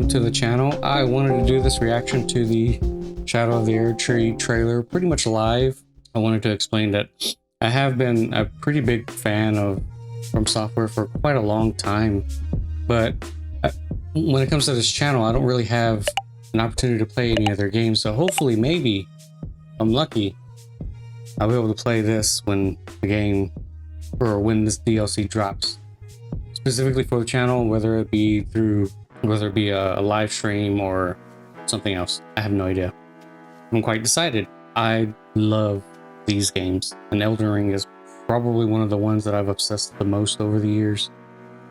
to the channel. I wanted to do this reaction to the Shadow of the Erdtree trailer pretty much live. I wanted to explain that I have been a pretty big fan of From Software for quite a long time, but when it comes to this channel, I don't really have an opportunity to play any of their games, so hopefully, maybe, I'm lucky, I'll be able to play this when the game, or when this DLC drops. Specifically for the channel, whether it be a live stream or something else. I have no idea. I'm quite decided. I love these games, and Elden Ring is probably one of the ones that I've obsessed the most over the years,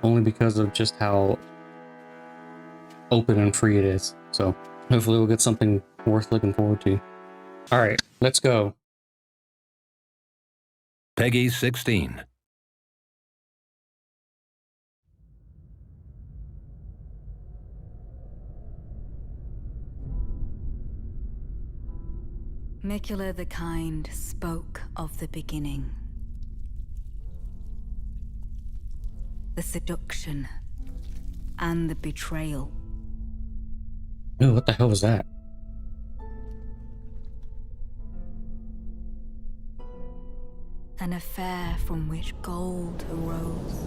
only because of just how open and free it is. So hopefully we'll get something worth looking forward to. All right, let's go. Peggy 16. Mikula the Kind spoke of the beginning. The seduction and the betrayal. Ooh, what the hell was that? An affair from which gold arose.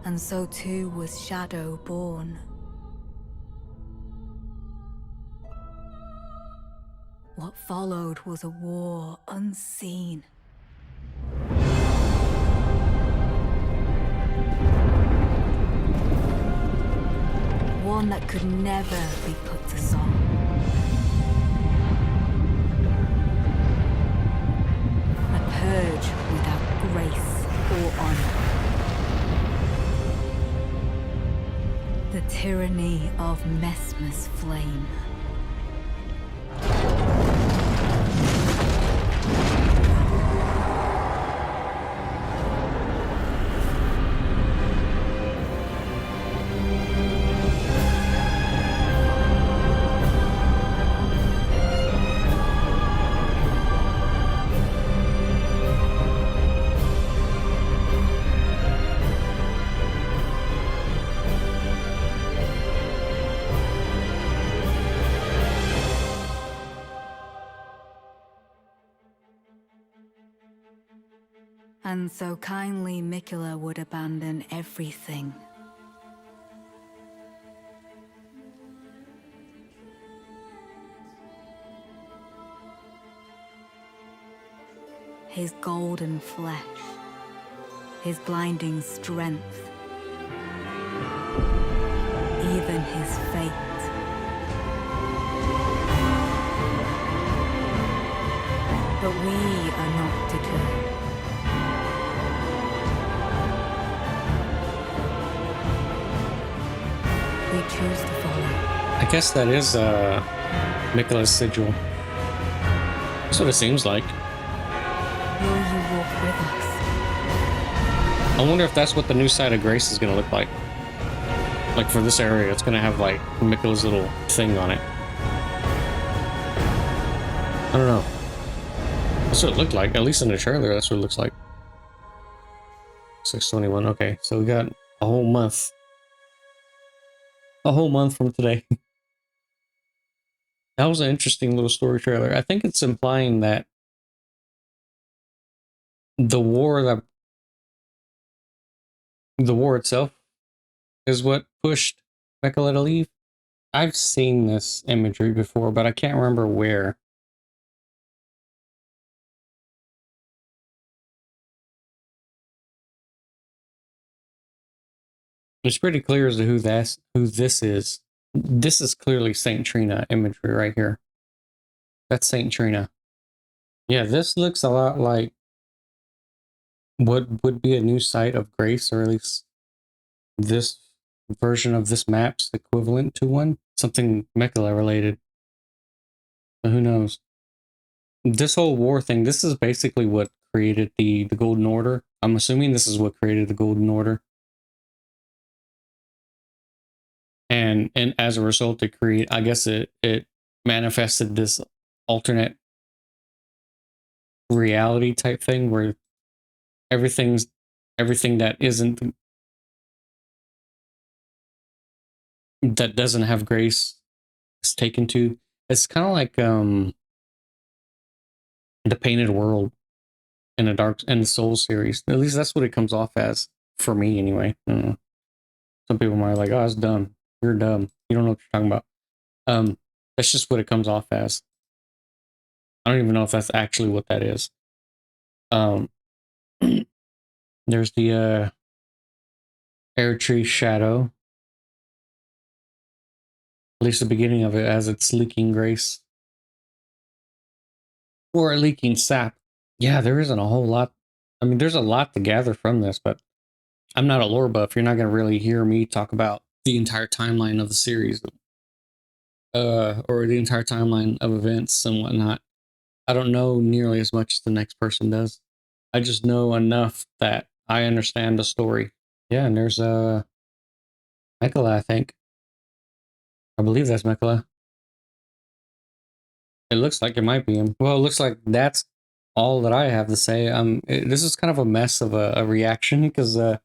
And so too was Shadow born. What followed was a war unseen. One that could never be put to song. A purge without grace or honor. The tyranny of Mesmer's flame. And so kindly Mikula would abandon everything. His golden flesh, his blinding strength, even his fate. But we are not deterred. We choose to follow. I guess that is Mikula's sigil. That's what it seems like. Will you walk with us? I wonder if that's what the new side of Grace is gonna look like. Like for this area, it's gonna have like Mikula's little thing on it. I don't know. That's what it looked like, at least in the trailer. That's what it looks like. 6/21. Okay, so we got a whole month. A whole month from today. That was an interesting little story trailer. I think it's implying that the war itself is what pushed Mikula to leave. I've seen this imagery before, but I can't remember where. It's pretty clear as to who this is. This is clearly Saint Trina imagery right here. That's Saint Trina. Yeah, this looks a lot like what would be a new site of Grace, or at least this version of this map's equivalent to one. Something Mikula related. But who knows? This whole war thing, this is basically what created the Golden Order. I'm assuming this is what created the Golden Order. And as a result, I guess it manifested this alternate reality type thing where everything's everything that doesn't have grace is taken to. It's kind of like the Painted World in the Soul series. At least that's what it comes off as for me, anyway. I don't know. Some people might be like, "Oh, it's dumb. You're dumb. You don't know what you're talking about." That's just what it comes off as. I don't even know if that's actually what that is. There's the Erdtree shadow. At least the beginning of it, as it's leaking grace or leaking sap. Yeah, there isn't a whole lot. I mean, there's a lot to gather from this, but I'm not a lore buff. You're not going to really hear me talk about the entire timeline of the series, or the entire timeline of events and whatnot. I don't know nearly as much as the next person does. I just know enough that I understand the story. Yeah, and there's Mekala, I think. I believe that's Mekala. It looks like it might be him. Well, it looks like that's all that I have to say. This is kind of a mess of a reaction because for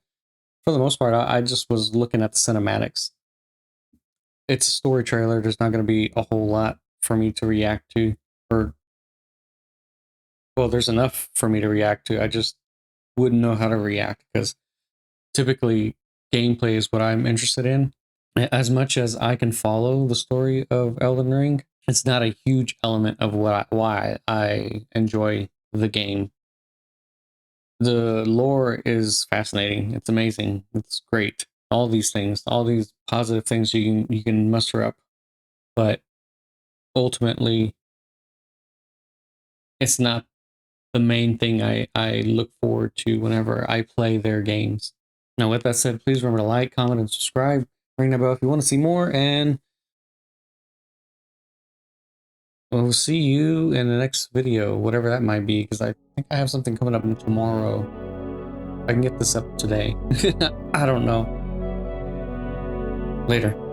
the most part, I just was looking at the cinematics. It's a story trailer. There's not going to be a whole lot for me to react to, or well, there's enough for me to react to. I just wouldn't know how to react because typically gameplay is what I'm interested in. As much as I can follow the story of Elden Ring, it's not a huge element of why I enjoy the game. The lore is fascinating. It's amazing. It's great. All these things, all these positive things you can muster up, but ultimately, it's not the main thing I look forward to whenever I play their games. Now, with that said, please remember to like, comment, and subscribe. Ring that bell if you want to see more, and we'll see you in the next video, whatever that might be, because I think I have something coming up tomorrow. I can get this up today. I don't know. Later.